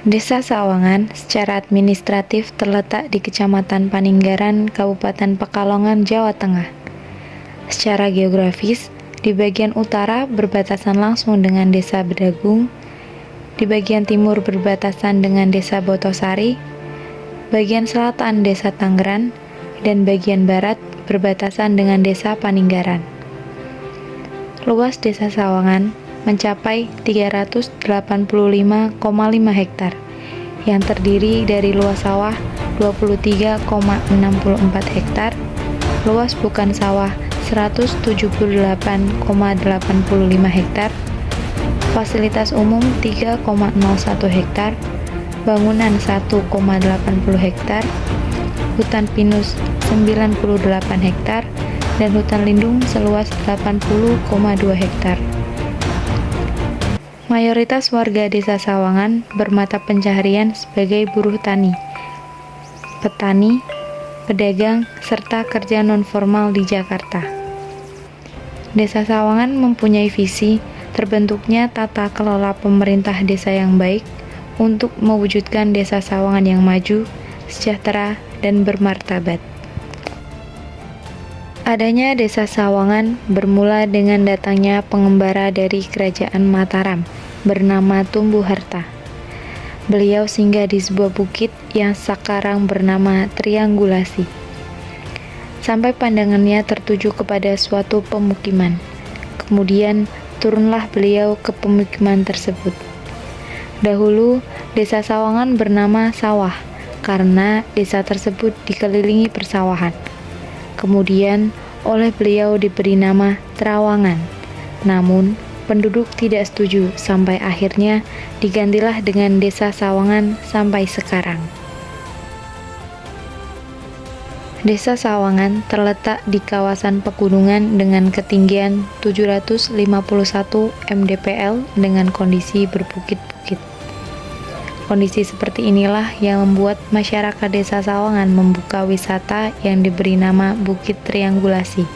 Desa Sawangan secara administratif terletak di Kecamatan Paninggaran, Kabupaten Pekalongan, Jawa Tengah. Secara geografis, di bagian utara berbatasan langsung dengan Desa Bedagung, di bagian timur berbatasan dengan Desa Botosari, bagian selatan Desa Tangeran, dan bagian barat berbatasan dengan Desa Paninggaran. Luas Desa Sawangan mencapai 385,5 hektar yang terdiri dari luas sawah 23,64 hektar, luas bukan sawah 178,85 hektar, fasilitas umum 3,01 hektar, bangunan 1,80 hektar, hutan pinus 98 hektar, dan hutan lindung seluas 80,2 hektar. Mayoritas warga Desa Sawangan bermata pencaharian sebagai buruh tani, petani, pedagang, serta kerja non-formal di Jakarta. Desa Sawangan mempunyai visi terbentuknya tata kelola pemerintah desa yang baik untuk mewujudkan Desa Sawangan yang maju, sejahtera, dan bermartabat. Adanya Desa Sawangan bermula dengan datangnya pengembara dari Kerajaan Mataram bernama Tumbuh Harta. Beliau singgah di sebuah bukit yang sekarang bernama Triangulasi. Sampai pandangannya tertuju kepada suatu pemukiman. Kemudian turunlah beliau ke pemukiman tersebut. Dahulu, Desa Sawangan bernama Sawah karena desa tersebut dikelilingi persawahan. Kemudian oleh beliau diberi nama Trawangan. Namun, penduduk tidak setuju sampai akhirnya digantilah dengan Desa Sawangan sampai sekarang. Desa Sawangan terletak di kawasan pegunungan dengan ketinggian 751 mdpl dengan kondisi berbukit-bukit. Kondisi seperti inilah yang membuat masyarakat Desa Sawangan membuka wisata yang diberi nama Bukit Triangulasi.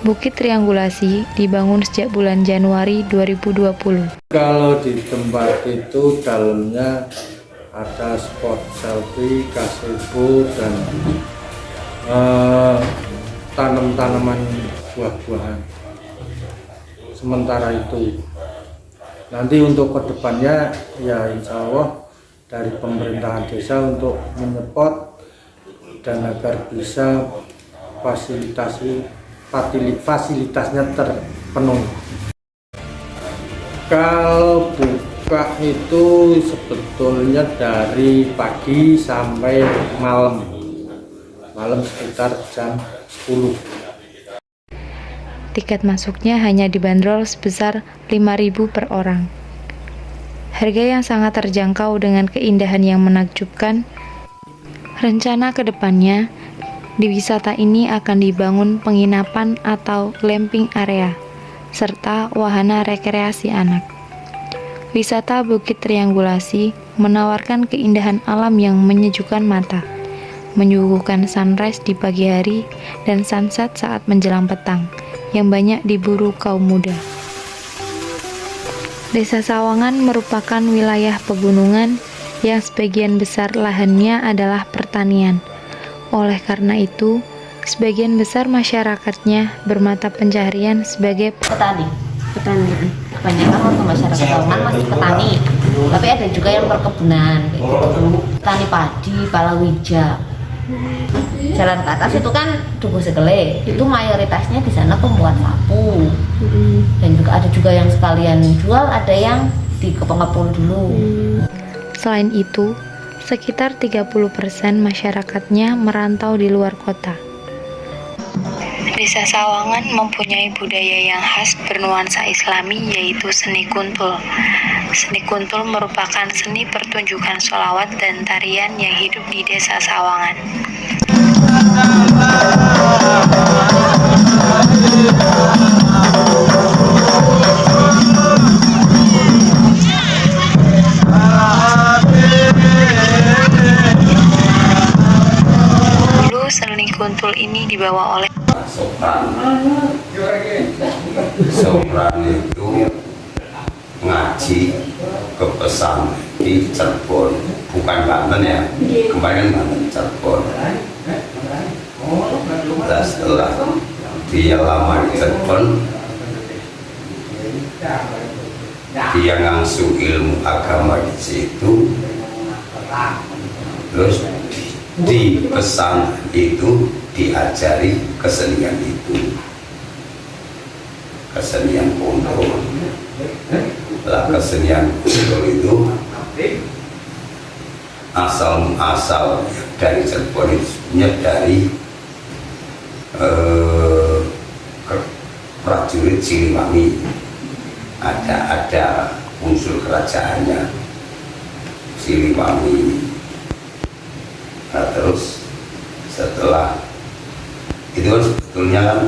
Bukit Triangulasi dibangun sejak bulan Januari 2020. Kalau di tempat itu dalamnya ada spot selfie, gazebo, dan tanam-tanaman buah-buahan. Sementara itu, nanti untuk kedepannya ya insya Allah dari pemerintahan desa untuk menyepot dan agar bisa fasilitasnya terpenuhi. Kalau buka itu sebetulnya dari pagi sampai malam sekitar jam 10. Tiket masuknya hanya dibanderol sebesar 5.000 per orang. Harga yang sangat terjangkau dengan keindahan yang menakjubkan. Rencana kedepannya, di wisata ini akan dibangun penginapan atau glamping area, serta wahana rekreasi anak. Wisata Bukit Triangulasi menawarkan keindahan alam yang menyejukkan mata, menyuguhkan sunrise di pagi hari dan sunset saat menjelang petang, yang banyak diburu kaum muda. Desa Sawangan merupakan wilayah pegunungan yang sebagian besar lahannya adalah pertanian. Oleh karena itu, sebagian besar masyarakatnya bermata pencaharian sebagai petani. Kebanyakan warga masyarakat Sawangan masih petani, tapi ada juga yang perkebunan, petani padi, palawija. Jalan ke atas itu kan Dukuh Segele, itu mayoritasnya di sana pembuat sapu, dan juga ada juga yang sekalian jual, ada yang di kepeng-kepeng dulu. Selain itu, sekitar 30% masyarakatnya merantau di luar kota. Desa Sawangan mempunyai budaya yang khas bernuansa Islami, yaitu seni kuntul. Seni kuntul merupakan seni pertunjukan sholawat dan tarian yang hidup di Desa Sawangan. Dulu seni kuntul ini dibawa oleh Sopran itu ngaji ke ke pesantren di Cirebon, bukan Banten ya, kemarin Banten, Cirebon. Nah, setelah dia lama di Cirebon, dia ngasuh ilmu agama di situ. Terus di pesantren itu diajari kesenian itu, kesenian kuntul. Lah kesenian kuntul itu asal dari Cirebon itu sebenarnya dari prajurit Siliwangi. Ada unsur kerajaannya Siliwangi. Nah, terus setelah itu kan sebetulnya kan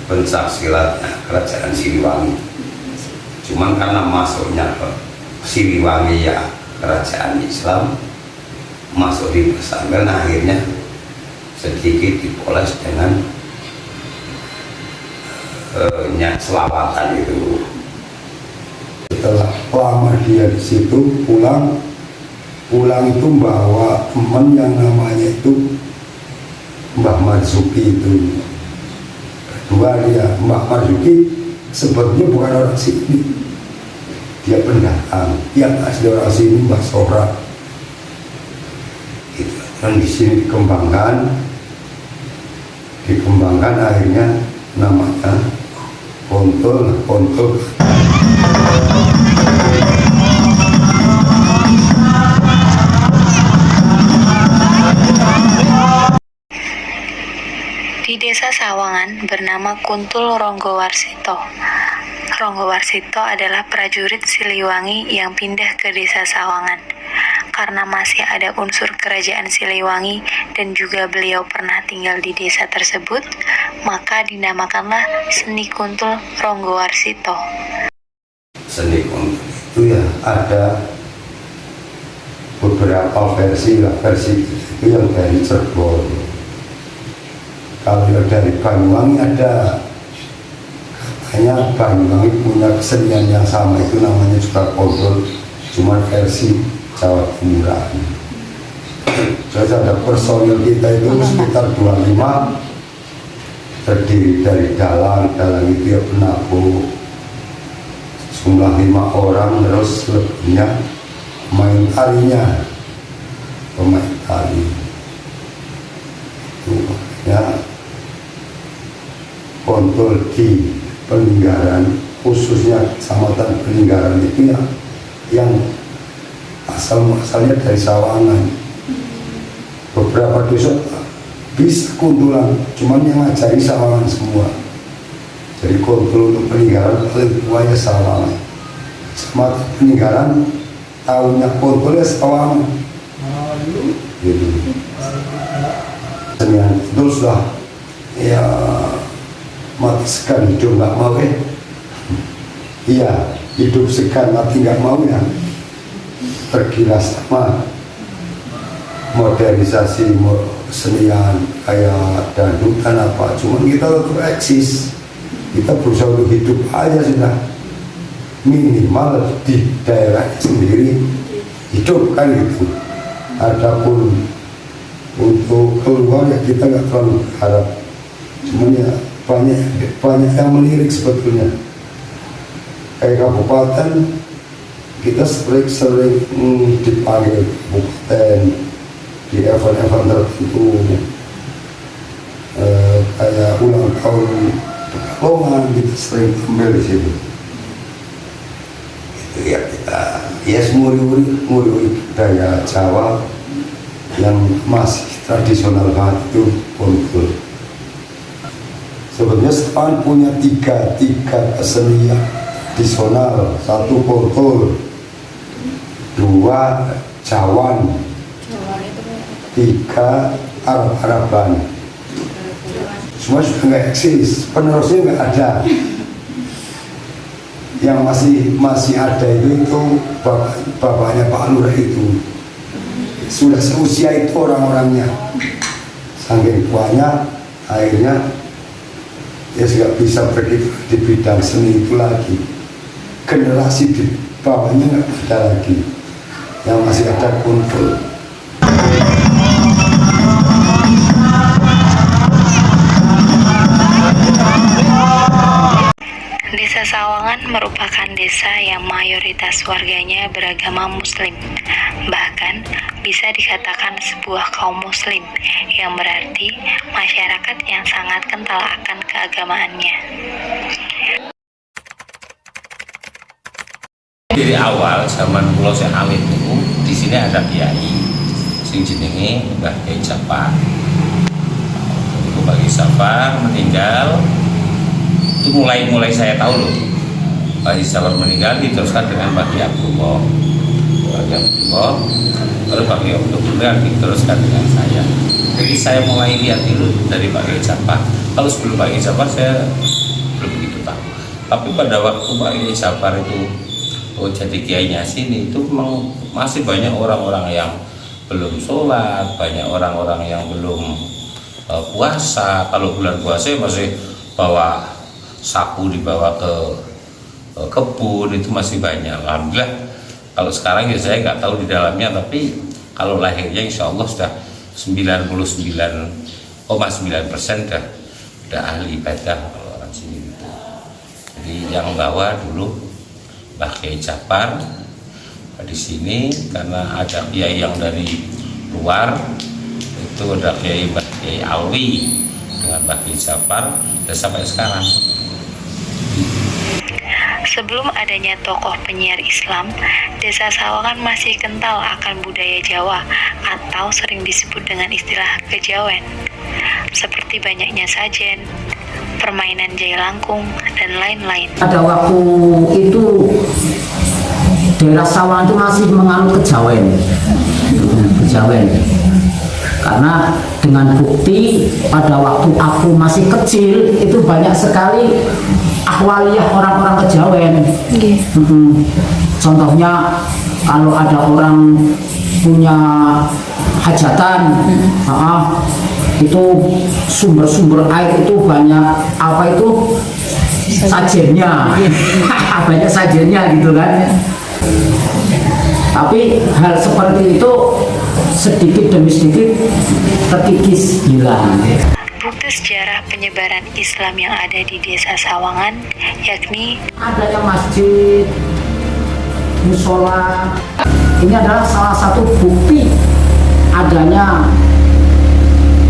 pencak silatnya kerajaan Siliwangi, cuman karena masuknya ke Siliwangi ya kerajaan Islam, masuk di pesantren akhirnya sedikit dipoles dengan selawatan itu. Setelah lama dia di situ, pulang itu bawa teman yang namanya itu Mbah Marzuki itu. Kedua dia, Mbah Marzuki sebetulnya bukan orang sini, dia pendatang. Yang asli orang sini Mbah Sora. Itu dan di sini dikembangkan akhirnya namanya Kuntul. Di desa Sawangan bernama Kuntul Ronggowarsito. Ronggowarsito adalah prajurit Siliwangi yang pindah ke desa Sawangan. Karena masih ada unsur kerajaan Siliwangi dan juga beliau pernah tinggal di desa tersebut, maka dinamakanlah seni Kuntul Ronggowarsito. Seni kuntul itu ya ada beberapa versi itu yang dari Cirebon. Kalau yang dari Banyuwangi ada, katanya Banyuwangi punya kesenian yang sama, itu namanya juga kuntul, cuma versi Jawa Timuran. Terus ada personil kita itu sekitar 25, terdiri dari dalang itu ya penabuh, jumlah 5 orang, terus lebihnya pemain tali itu ya. Kuntul di Peninggaran, khususnya Kecamatan Peninggaran itu ya yang asal-muasalnya dari Sawangan. Beberapa desa bisa kuntulan, cuman yang ngajari Sawangan semua. Jadi kuntul untuk Peninggaran paling tuanya Sawangan. Kecamatan Peninggaran tahunya kuntul ya Sawangan. Gitu. Senian itu sudah ya mati segan hidup nggak mau iya, hidup segan mati nggak mau ya. Tergilas sama modernisasi kesenian kayak dangdutan apa, cuman kita tetap eksis, kita berusaha untuk hidup aja sudah, minimal di daerah sendiri hidup kan gitu. Adapun untuk keluar ya kita nggak terlalu berharap, cuman ya banyak yang melirik sebetulnya. Kayak kabupaten kita sering dipanggil kabupaten di event-event tertentu, kayak ulang tahun Pekalongan kita sering ambil di situ. Itu ya kita ya semuri-uri budaya Jawa yang masih tradisional banget itu kuntul. Sebetulnya Sepan punya tiga kesenian tradisional, 1 kuntul, 2 Jawan, 3 Arab-Araban. Semua sudah nggak eksis, penerusnya nggak ada. Yang masih ada itu bapaknya Pak Lurah itu sudah seusia itu orang-orangnya, saking tuanya akhirnya ya nggak bisa begitu di bidang seni itu lagi. Generasi di bawahnya nggak ada lagi, yang masih ada kumpul. Desa Sawangan merupakan desa yang mayoritas warganya beragama Muslim. Bahkan bisa dikatakan sebuah kaum Muslim, yang berarti masyarakat yang sangat kental akan keagamaannya. Dari awal zaman Pulau Sehawit itu di sini ada kiai sing jenenge Mbah Kiai Jafar. Itu Mbah Kiai Jafar meninggal. Itu mulai saya tahu loh, Mbah Kiai Jafar meninggal diteruskan dengan Mbah Kiai Abdullah. Lalu Mbah Kiai Abdullah diteruskan dengan saya. Jadi saya mulai lihat dulu dari Mbah Kiai Jafar. Kalau sebelum Mbah Kiai Jafar saya belum begitu tahu. Tapi pada waktu Mbah Kiai Jafar itu jadi kiainya sini, itu memang masih banyak orang-orang yang belum sholat, banyak orang-orang yang belum puasa. Kalau bulan puasa masih bawa sapu dibawa ke kebun, itu masih banyak. Alhamdulillah. Kalau sekarang ya saya nggak tahu di dalamnya, tapi kalau lahirnya insya Allah sudah 99,9% udah ahli ibadah kalau orang sini gitu. Jadi yang bawa dulu Mbah Kiai Jafar di sini, karena ada kiai yang dari luar, itu ada Kiai Alwi dengan Mbah Kiai Jafar, dan sampai sekarang. Sebelum adanya tokoh penyiar Islam, Desa Sawangan masih kental akan budaya Jawa atau sering disebut dengan istilah kejawen, seperti banyaknya sajen, permainan jailangkung, dan lain-lain. Pada waktu itu daerah Sawangan itu masih menganut kejawen, karena dengan bukti pada waktu aku masih kecil itu banyak sekali ahwaliyah orang-orang kejawen. Contohnya kalau ada orang punya hajatan, itu sumber-sumber air itu banyak apa itu sajennya, banyak sajennya gitu kan. Tapi hal seperti itu sedikit demi sedikit terkikis hilang. Bukti sejarah penyebaran Islam yang ada di Desa Sawangan yakni adanya masjid, musola. Ini adalah salah satu bukti adanya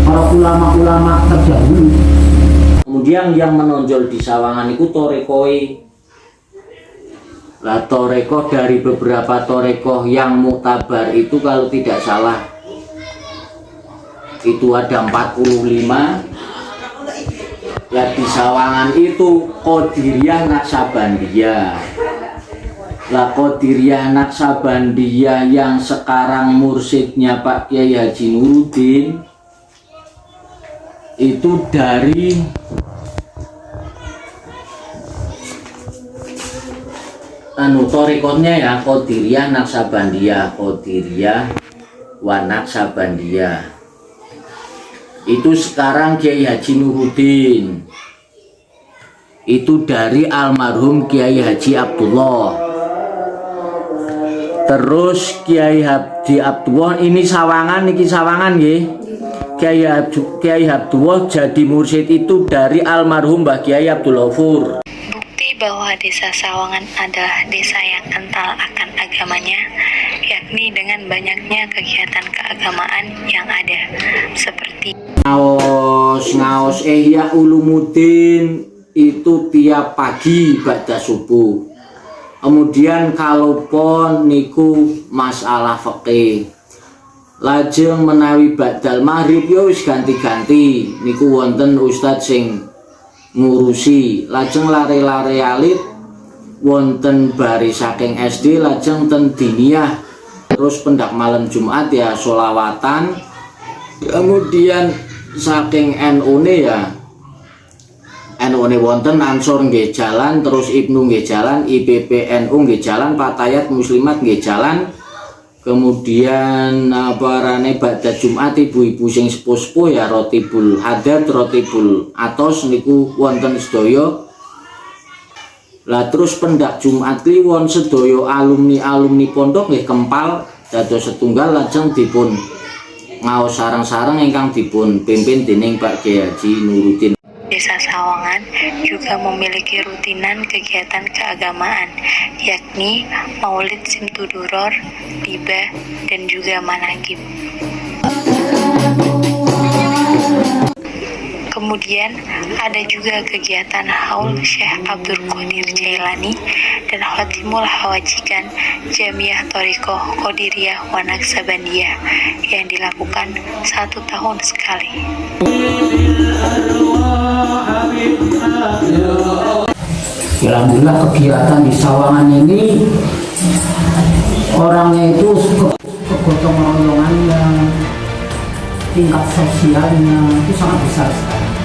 para ulama-ulama terdahulu. Kemudian yang menonjol di Sawangan itu torekoi. Lah torekoh dari beberapa torekoh yang muktabar itu kalau tidak salah itu ada 45. Lah di Sawangan itu Qadiriyah Naksabandiyah. Lah Qadiriyah Naksabandiyah yang sekarang mursyidnya Pak Kiai Haji Nuruddin itu dari torikotnya ya Qadiriyah Naksabandiyah, Qadiriyah wa Naksabandiyah. Itu sekarang Kiai Haji Nuruddin. Itu dari almarhum Kiai Haji Abdullah. Terus Kiai Haji Abdullah ini Sawangan, niki Sawangan nggih. Kiai Abdullah jadi mursyid itu dari almarhum Mbah Kiai Abdul Ghafur. Bahwa Desa Sawangan adalah desa yang kental akan agamanya, yakni dengan banyaknya kegiatan keagamaan yang ada, seperti ngaos Ihya Ulumuddin itu tiap pagi ba'da subuh. Kemudian kalau pon niku masalah fikih. Lajeng menawi ba'dal maghrib yo wis ganti-ganti niku wonten ustadz sing ngurusi. Lajeng lare-lare alit wonten bari saking SD, lajeng ten diniyah, terus pendak malam Jumat ya sholawatan. Kemudian saking NU-ne ya NU-ne wonten Ansor nggih jalan, terus Ibnu nggih jalan, IPP NU nggih jalan, Fatayat Muslimat nggih jalan. kemudian rane ba'da Jumat ibu-ibu sing sepuh-sepuh ya rotibul hadat, rotibul atos niku wonten sedaya. Lah terus pendak Jumat kliwon sedaya alumni pondok nggih kempal dados setunggal lajeng dipun ngaos sareng-sareng ingkang dipun pimpin dening Pak Kiai Haji Nuruddin. Desa Sawangan juga memiliki rutinan kegiatan keagamaan, yakni Maulid Simtuduror, Tiba, dan juga Manakib. Kemudian ada juga kegiatan haul Syekh Abdul Qadir Jailani dan Khotimul Hawajikan Jamiah Thariqah Qadiriyah wa Naqsabandiyah yang dilakukan 1 tahun sekali. Alhamdulillah kegiatan di Sawangan ini orangnya itu kegotong royongannya, tingkat sosialnya itu sangat besar sekali.